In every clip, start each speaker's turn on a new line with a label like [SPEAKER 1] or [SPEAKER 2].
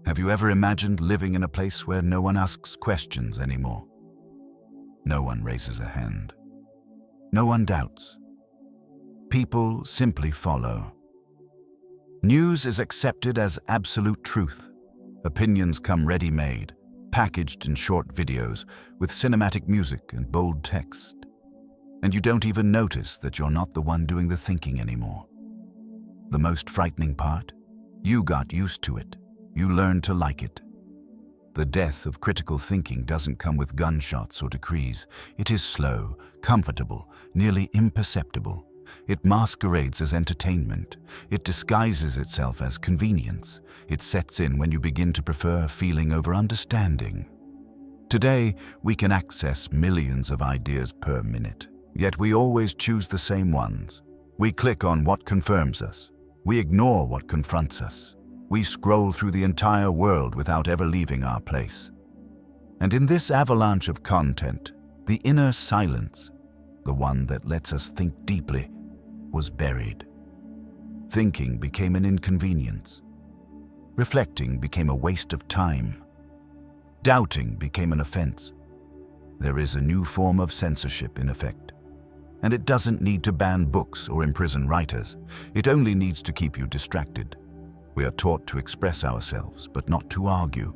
[SPEAKER 1] Have you ever imagined living in a place where no one asks questions anymore? No one raises a hand. No one doubts. People simply follow. News is accepted as absolute truth. Opinions come ready-made, packaged in short videos with cinematic music and bold text. And you don't even notice that you're not the one doing the thinking anymore. The most frightening part? You got used to it. You learned to like it. The death of critical thinking doesn't come with gunshots or decrees. It is slow, comfortable, nearly imperceptible. It masquerades as entertainment. It disguises itself as convenience. It sets in when you begin to prefer feeling over understanding. Today, we can access millions of ideas per minute, yet we always choose the same ones. We click on what confirms us. We ignore what confronts us. We scroll through the entire world without ever leaving our place. And in this avalanche of content, the inner silence, the one that lets us think deeply, was buried. Thinking became an inconvenience. Reflecting became a waste of time. Doubting became an offense. There is a new form of censorship in effect. And it doesn't need to ban books or imprison writers. It only needs to keep you distracted. We are taught to express ourselves, but not to argue.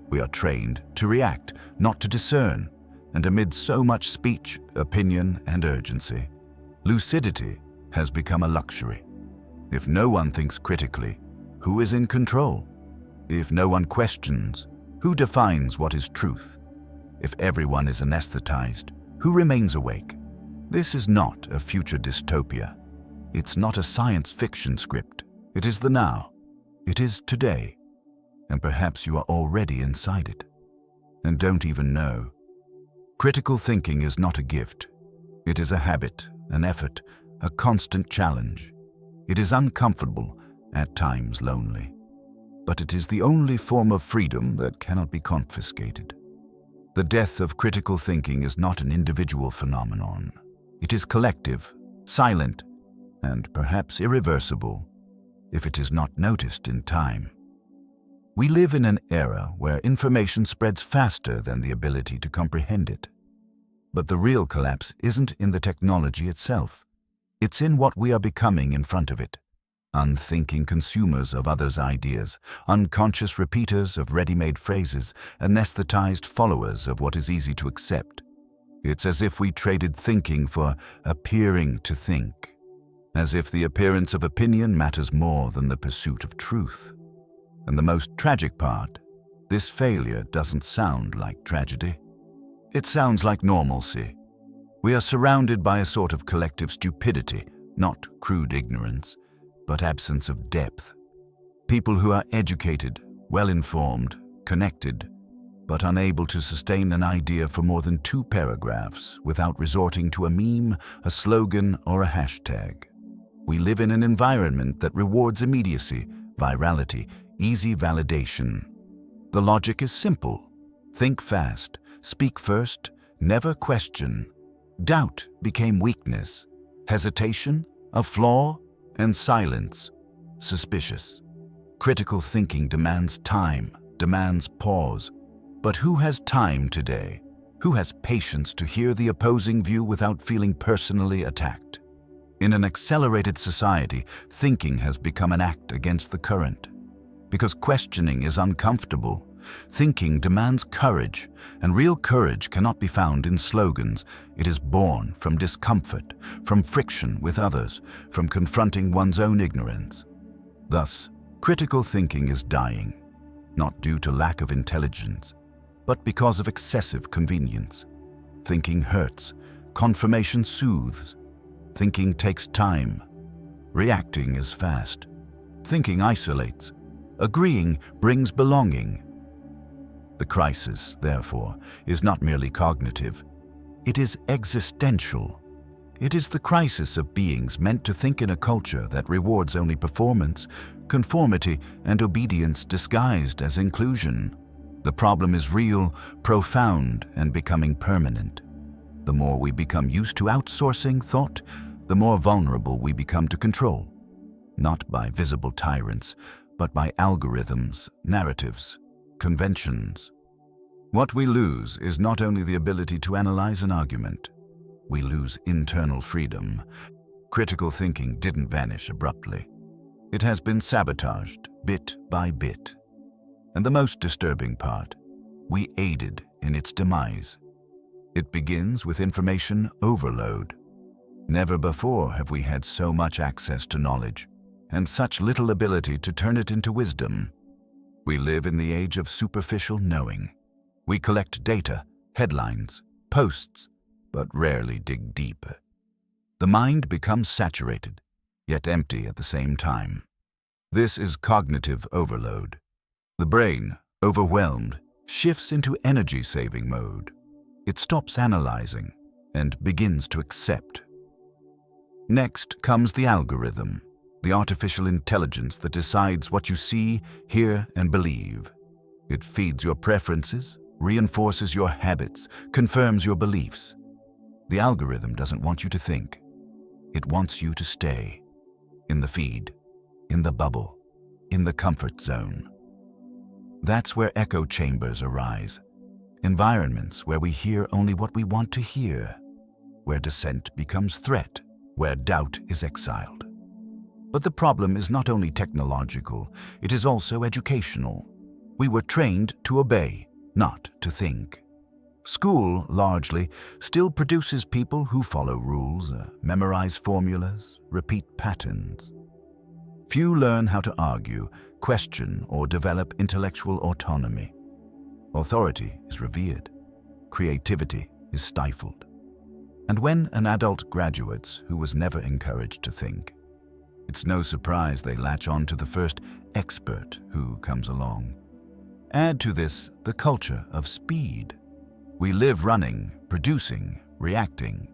[SPEAKER 1] We are trained to react, not to discern. And amid so much speech, opinion, and urgency, lucidity has become a luxury. If no one thinks critically, who is in control? If no one questions, who defines what is truth? If everyone is anesthetized, who remains awake? This is not a future dystopia. It's not a science fiction script. It is the now. It is today. And perhaps you are already inside it and don't even know. Critical thinking is not a gift. It is a habit, an effort, a constant challenge. It is uncomfortable, at times lonely. But it is the only form of freedom that cannot be confiscated. The death of critical thinking is not an individual phenomenon. It is collective, silent, and perhaps irreversible, if it is not noticed in time. We live in an era where information spreads faster than the ability to comprehend it. But the real collapse isn't in the technology itself. It's in what we are becoming in front of it. Unthinking consumers of others' ideas, unconscious repeaters of ready-made phrases, anesthetized followers of what is easy to accept. It's as if we traded thinking for appearing to think. As if the appearance of opinion matters more than the pursuit of truth. And the most tragic part, this failure doesn't sound like tragedy. It sounds like normalcy. We are surrounded by a sort of collective stupidity, not crude ignorance, but absence of depth. People who are educated, well-informed, connected, but unable to sustain an idea for more than 2 paragraphs without resorting to a meme, a slogan, or a hashtag. We live in an environment that rewards immediacy, virality, easy validation. The logic is simple. Think fast, speak first, never question. Doubt became weakness, hesitation, a flaw, and silence, suspicious. Critical thinking demands time, demands pause. But who has time today? Who has patience to hear the opposing view without feeling personally attacked? In an accelerated society, thinking has become an act against the current. Because questioning is uncomfortable, thinking demands courage, and real courage cannot be found in slogans. It is born from discomfort, from friction with others, from confronting one's own ignorance. Thus, critical thinking is dying, not due to lack of intelligence, but because of excessive convenience. Thinking hurts, confirmation soothes. Thinking takes time. Reacting is fast. Thinking isolates. Agreeing brings belonging. The crisis, therefore, is not merely cognitive. It is existential. It is the crisis of beings meant to think in a culture that rewards only performance, conformity, and obedience disguised as inclusion. The problem is real, profound, and becoming permanent. The more we become used to outsourcing thought, the more vulnerable we become to control. Not by visible tyrants, but by algorithms, narratives, conventions. What we lose is not only the ability to analyze an argument, we lose internal freedom. Critical thinking didn't vanish abruptly. It has been sabotaged bit by bit. And the most disturbing part, we aided in its demise. It begins with information overload. Never before have we had so much access to knowledge and such little ability to turn it into wisdom. We live in the age of superficial knowing. We collect data, headlines, posts, but rarely dig deep. The mind becomes saturated, yet empty at the same time. This is cognitive overload. The brain, overwhelmed, shifts into energy-saving mode. It stops analyzing and begins to accept. Next comes the algorithm, the artificial intelligence that decides what you see, hear, and believe. It feeds your preferences, reinforces your habits, confirms your beliefs. The algorithm doesn't want you to think. It wants you to stay in the feed, in the bubble, in the comfort zone. That's where echo chambers arise, environments where we hear only what we want to hear, where dissent becomes threat, where doubt is exiled. But the problem is not only technological, it is also educational. We were trained to obey, not to think. School, largely, still produces people who follow rules, memorize formulas, repeat patterns. Few learn how to argue, question, or develop intellectual autonomy. Authority is revered. Creativity is stifled. And when an adult graduates who was never encouraged to think, it's no surprise they latch on to the first expert who comes along. Add to this the culture of speed. We live running, producing, reacting.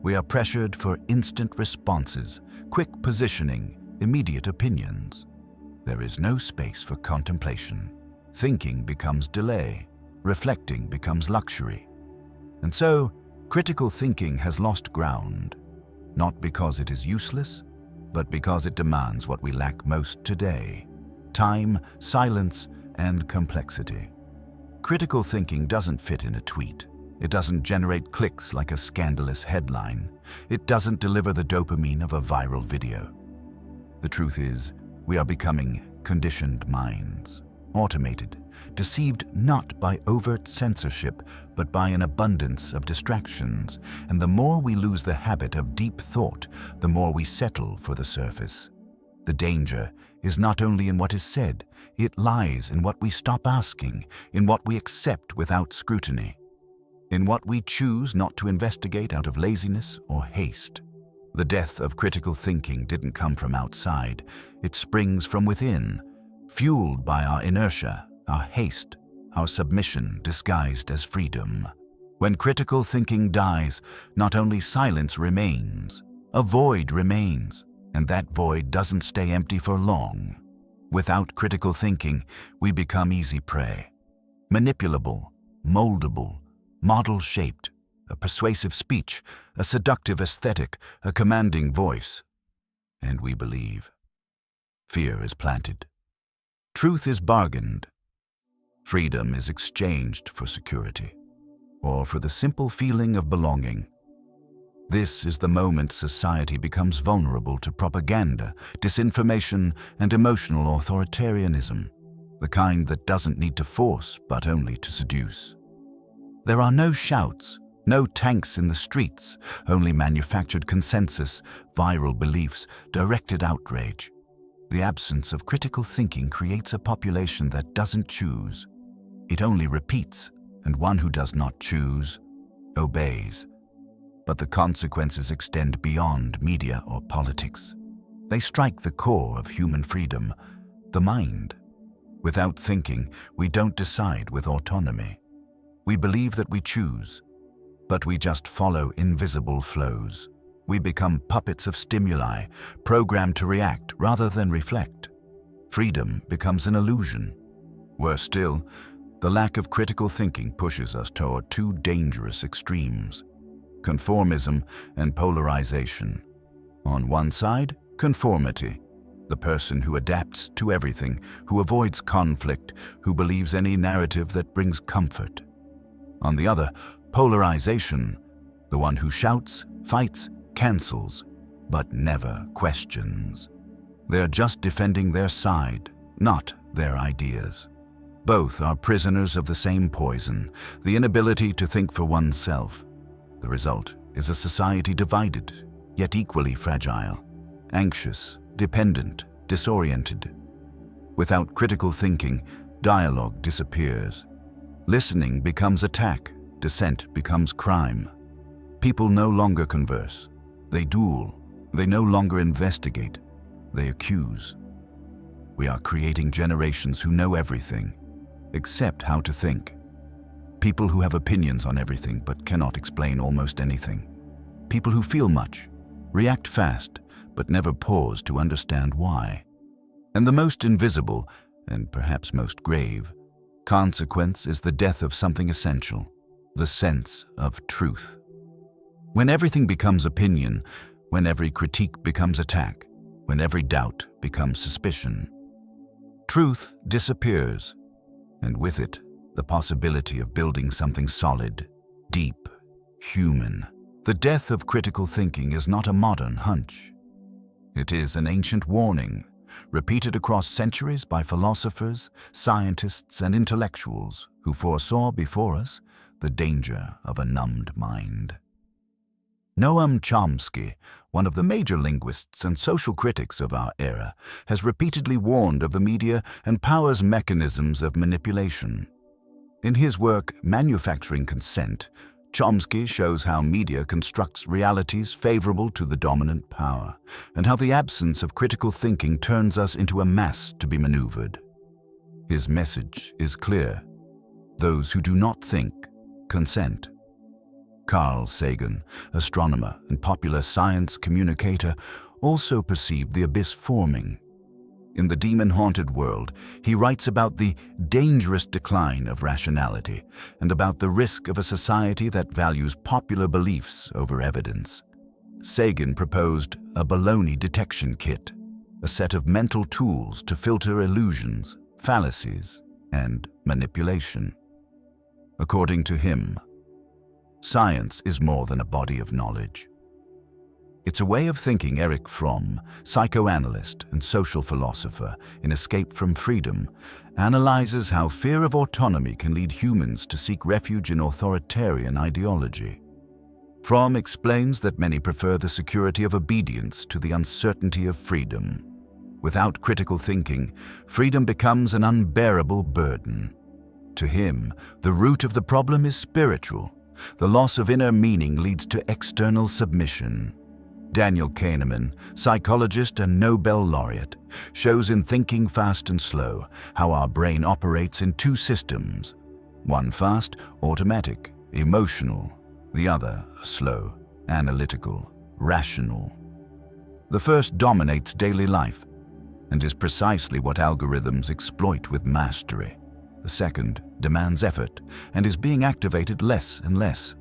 [SPEAKER 1] We are pressured for instant responses, quick positioning, immediate opinions. There is no space for contemplation. Thinking becomes delay. Reflecting becomes luxury. And so, critical thinking has lost ground, not because it is useless, but because it demands what we lack most today: time, silence, and complexity. Critical thinking doesn't fit in a tweet. It doesn't generate clicks like a scandalous headline. It doesn't deliver the dopamine of a viral video. The truth is, we are becoming conditioned minds, automated, deceived not by overt censorship, but by an abundance of distractions. And the more we lose the habit of deep thought, the more we settle for the surface. The danger is not only in what is said, it lies in what we stop asking, in what we accept without scrutiny, in what we choose not to investigate out of laziness or haste. The death of critical thinking didn't come from outside. It springs from within, fueled by our inertia, our haste, our submission disguised as freedom. When critical thinking dies, not only silence remains, a void remains, and that void doesn't stay empty for long. Without critical thinking, we become easy prey. Manipulable, moldable, model-shaped, a persuasive speech, a seductive aesthetic, a commanding voice. And we believe. Fear is planted. Truth is bargained. Freedom is exchanged for security, or for the simple feeling of belonging. This is the moment society becomes vulnerable to propaganda, disinformation, and emotional authoritarianism, the kind that doesn't need to force, but only to seduce. There are no shouts, no tanks in the streets, only manufactured consensus, viral beliefs, directed outrage. The absence of critical thinking creates a population that doesn't choose. It only repeats, and one who does not choose, obeys. But the consequences extend beyond media or politics. They strike the core of human freedom, the mind. Without thinking, we don't decide with autonomy. We believe that we choose, but we just follow invisible flows. We become puppets of stimuli, programmed to react rather than reflect. Freedom becomes an illusion. Worse still, the lack of critical thinking pushes us toward two dangerous extremes: conformism and polarization. On one side, conformity. the person who adapts to everything, who avoids conflict, who believes any narrative that brings comfort. On the other, polarization, the one who shouts, fights, cancels, but never questions. They're just defending their side, not their ideas. Both are prisoners of the same poison, the inability to think for oneself. The result is a society divided, yet equally fragile, anxious, dependent, disoriented. Without critical thinking, dialogue disappears. Listening becomes attack, dissent becomes crime. People no longer converse. They duel. They no longer investigate. They accuse. We are creating generations who know everything, except how to think. People who have opinions on everything but cannot explain almost anything. People who feel much, react fast, but never pause to understand why. And the most invisible, and perhaps most grave, consequence is the death of something essential, the sense of truth. When everything becomes opinion, when every critique becomes attack, when every doubt becomes suspicion, truth disappears, and with it, the possibility of building something solid, deep, human. The death of critical thinking is not a modern hunch. It is an ancient warning, repeated across centuries by philosophers, scientists, and intellectuals who foresaw before us the danger of a numbed mind. Noam Chomsky, one of the major linguists and social critics of our era, has repeatedly warned of the media and power's mechanisms of manipulation. In his work, Manufacturing Consent, Chomsky shows how media constructs realities favorable to the dominant power, and how the absence of critical thinking turns us into a mass to be maneuvered. His message is clear. Those who do not think consent. Carl Sagan, astronomer and popular science communicator, also perceived the abyss forming. In The Demon-Haunted World, he writes about the dangerous decline of rationality and about the risk of a society that values popular beliefs over evidence. Sagan proposed a baloney detection kit, a set of mental tools to filter illusions, fallacies, and manipulation. According to him, science is more than a body of knowledge. It's a way of thinking. Erich Fromm, psychoanalyst and social philosopher in Escape from Freedom, analyzes how fear of autonomy can lead humans to seek refuge in authoritarian ideology. Fromm explains that many prefer the security of obedience to the uncertainty of freedom. Without critical thinking, freedom becomes an unbearable burden. To him, the root of the problem is spiritual. The loss of inner meaning leads to external submission. Daniel Kahneman, psychologist and Nobel laureate, shows in Thinking Fast and Slow how our brain operates in two systems. One fast, automatic, emotional. The other, slow, analytical, rational. The first dominates daily life and is precisely what algorithms exploit with mastery. The second demands effort and is being activated less and less.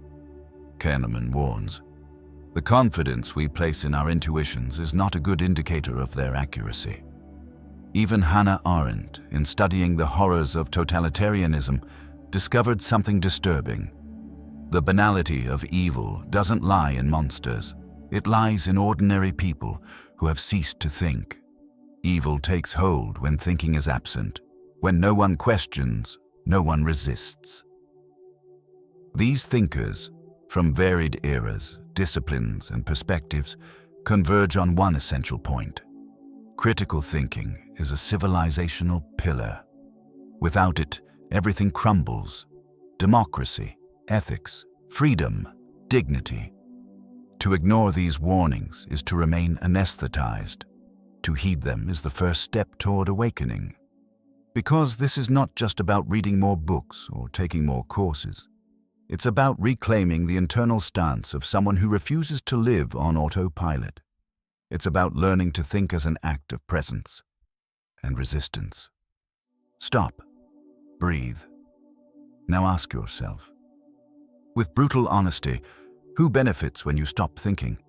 [SPEAKER 1] Kahneman warns, the confidence we place in our intuitions is not a good indicator of their accuracy. Even Hannah Arendt, in studying the horrors of totalitarianism, discovered something disturbing. The banality of evil doesn't lie in monsters. It lies in ordinary people who have ceased to think. Evil takes hold when thinking is absent. When no one questions, no one resists. These thinkers, from varied eras, disciplines, and perspectives, converge on one essential point. Critical thinking is a civilizational pillar. Without it, everything crumbles. Democracy, ethics, freedom, dignity. To ignore these warnings is to remain anesthetized. To heed them is the first step toward awakening. Because this is not just about reading more books or taking more courses. It's about reclaiming the internal stance of someone who refuses to live on autopilot. It's about learning to think as an act of presence and resistance. Stop. Breathe. Now ask yourself, with brutal honesty, who benefits when you stop thinking?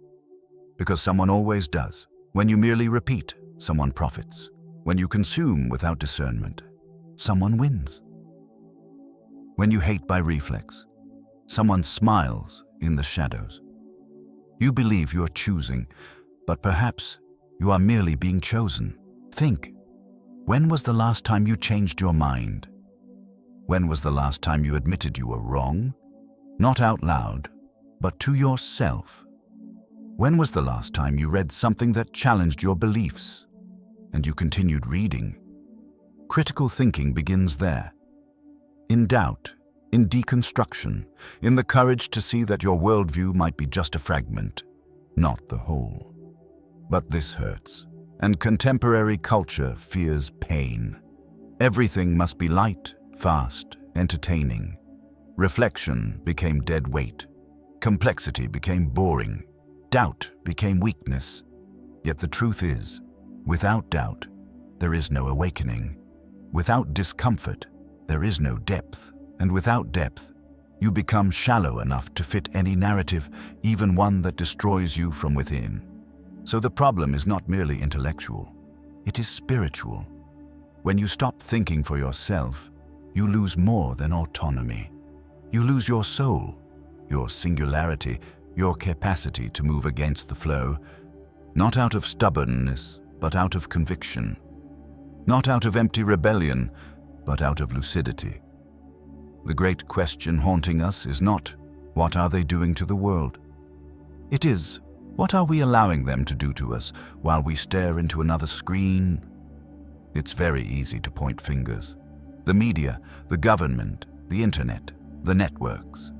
[SPEAKER 1] Because someone always does. When you merely repeat, someone profits. When you consume without discernment, someone wins. When you hate by reflex, someone smiles in the shadows. You believe you are choosing, but perhaps you are merely being chosen. Think, when was the last time you changed your mind? When was the last time you admitted you were wrong? Not out loud, but to yourself. When was the last time you read something that challenged your beliefs, and you continued reading? Critical thinking begins there. In doubt, in deconstruction, in the courage to see that your worldview might be just a fragment, not the whole. But this hurts, and contemporary culture fears pain. Everything must be light, fast, entertaining. Reflection became dead weight. Complexity became boring. Doubt became weakness. Yet the truth is, without doubt, there is no awakening. Without discomfort, there is no depth. And without depth, you become shallow enough to fit any narrative, even one that destroys you from within. So the problem is not merely intellectual, it is spiritual. When you stop thinking for yourself, you lose more than autonomy. You lose your soul, your singularity, your capacity to move against the flow, not out of stubbornness, but out of conviction. Not out of empty rebellion, but out of lucidity. The great question haunting us is not, what are they doing to the world? It is, what are we allowing them to do to us while we stare into another screen? It's very easy to point fingers. The media, the government, the internet, the networks.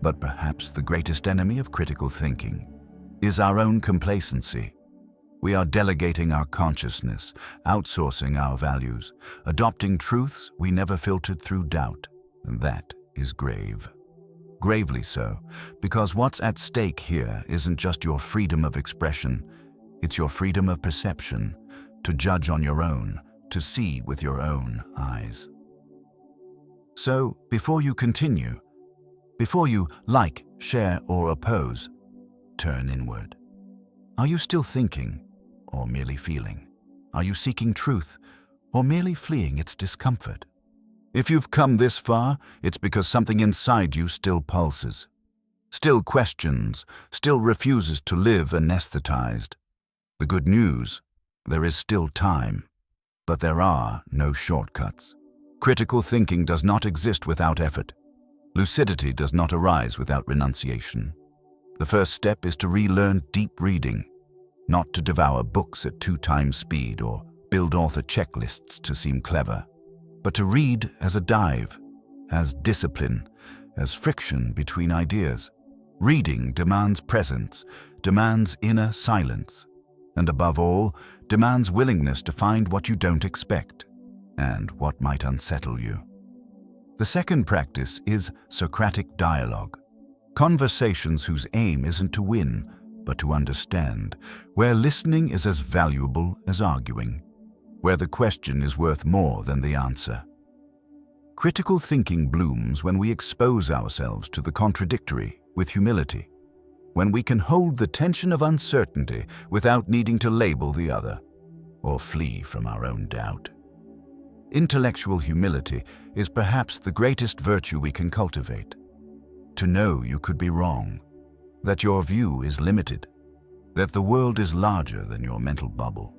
[SPEAKER 1] But perhaps the greatest enemy of critical thinking is our own complacency. We are delegating our consciousness, outsourcing our values, adopting truths we never filtered through doubt. And that is grave. Gravely so, because what's at stake here isn't just your freedom of expression, it's your freedom of perception, to judge on your own, to see with your own eyes. So, before you continue, before you like, share, or oppose, turn inward. Are you still thinking, or merely feeling? Are you seeking truth, or merely fleeing its discomfort? If you've come this far, it's because something inside you still pulses, still questions, still refuses to live anesthetized. The good news, there is still time, but there are no shortcuts. Critical thinking does not exist without effort. Lucidity does not arise without renunciation. The first step is to relearn deep reading, not to devour books at 2 times speed or build author checklists to seem clever, but to read as a dive, as discipline, as friction between ideas. Reading demands presence, demands inner silence, and above all, demands willingness to find what you don't expect and what might unsettle you. The second practice is Socratic dialogue, conversations whose aim isn't to win, but to understand, where listening is as valuable as arguing, where the question is worth more than the answer. Critical thinking blooms when we expose ourselves to the contradictory with humility, when we can hold the tension of uncertainty without needing to label the other or flee from our own doubt. Intellectual humility is perhaps the greatest virtue we can cultivate. To know you could be wrong, that your view is limited, that the world is larger than your mental bubble.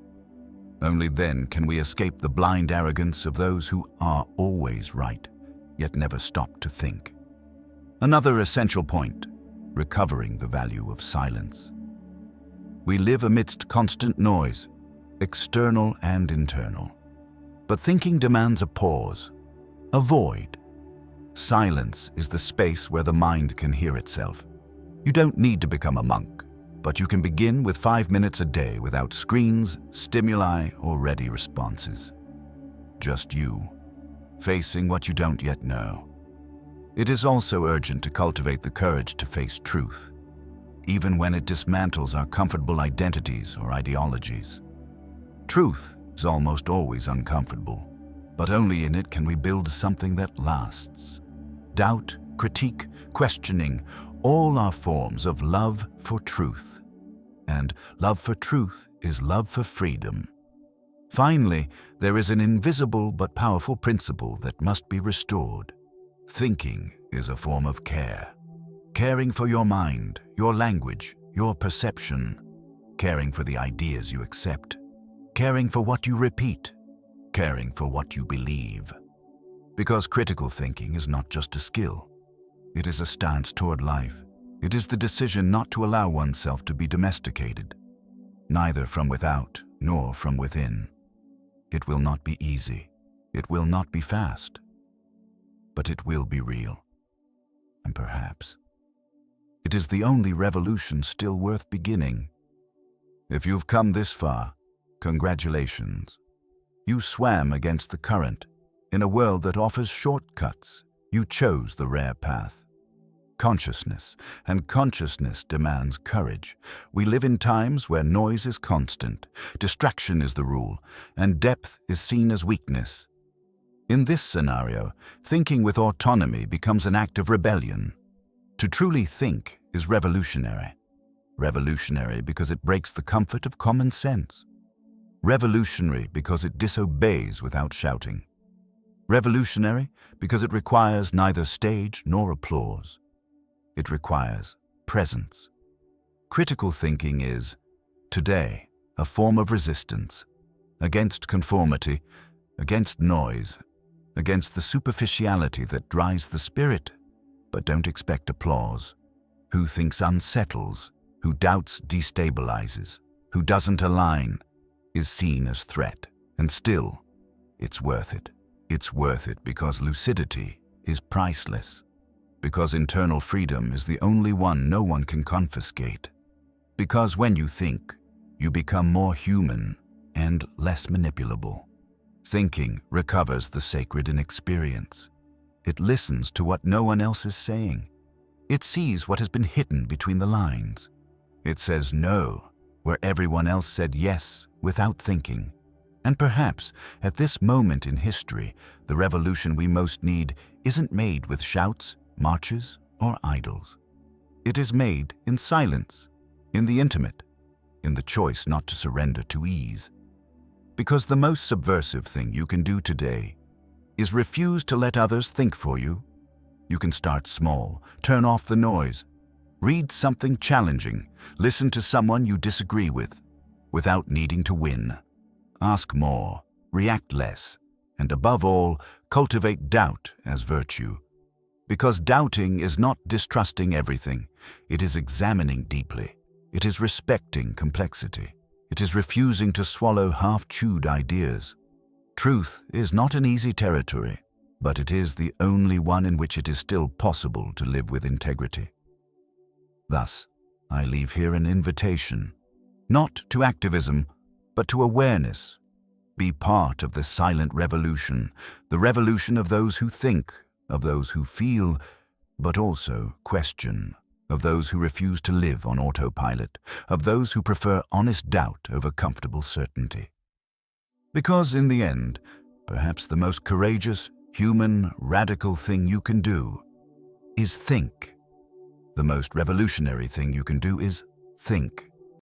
[SPEAKER 1] Only then can we escape the blind arrogance of those who are always right, yet never stop to think. Another essential point, recovering the value of silence. We live amidst constant noise, external and internal. But thinking demands a pause, a void. Silence is the space where the mind can hear itself. You don't need to become a monk, but you can begin with 5 minutes a day without screens, stimuli, or ready responses. Just you, facing what you don't yet know. It is also urgent to cultivate the courage to face truth, even when it dismantles our comfortable identities or ideologies. Truth is almost always uncomfortable, but only in it can we build something that lasts. Doubt, critique, questioning, all are forms of love for truth. And love for truth is love for freedom, Finally, there is an invisible but powerful principle that must be restored. Thinking is a form of care. Caring for your mind, your language, your perception. Caring for the ideas you accept. Caring for what you repeat. Caring for what you believe. Because critical thinking is not just a skill. It is a stance toward life. It is the decision not to allow oneself to be domesticated, neither from without nor from within. It will not be easy. It will not be fast. But it will be real. And perhaps it is the only revolution still worth beginning. If you've come this far, congratulations. You swam against the current. In a world that offers shortcuts, you chose the rare path. Consciousness, and consciousness demands courage. We live in times where noise is constant, distraction is the rule, and depth is seen as weakness. In this scenario, thinking with autonomy becomes an act of rebellion. To truly think is revolutionary. Revolutionary because it breaks the comfort of common sense. Revolutionary because it disobeys without shouting. Revolutionary because it requires neither stage nor applause. It requires presence. Critical thinking is, today, a form of resistance against conformity, against noise, against the superficiality that dries the spirit, but don't expect applause. Who thinks unsettles, who doubts destabilizes, who doesn't align, is seen as threat. And still, it's worth it. It's worth it because lucidity is priceless. Because internal freedom is the only one no one can confiscate. Because when you think, you become more human and less manipulable. Thinking recovers the sacred in experience. It listens to what no one else is saying. It sees what has been hidden between the lines. It says no where everyone else said yes without thinking. And perhaps, at this moment in history, the revolution we most need isn't made with shouts, marches, or idols. It is made in silence, in the intimate, in the choice not to surrender to ease. Because the most subversive thing you can do today is refuse to let others think for you. You can start small, turn off the noise, read something challenging, listen to someone you disagree with, without needing to win. Ask more, react less, and above all, cultivate doubt as virtue. Because doubting is not distrusting everything, it is examining deeply. It is respecting complexity. It is refusing to swallow half-chewed ideas. Truth is not an easy territory, but it is the only one in which it is still possible to live with integrity. Thus, I leave here an invitation, not to activism, but to awareness. Be part of the silent revolution, the revolution of those who think, of those who feel, but also question, of those who refuse to live on autopilot, of those who prefer honest doubt over comfortable certainty. Because in the end, perhaps the most courageous, human, radical thing you can do is think. The most revolutionary thing you can do is think.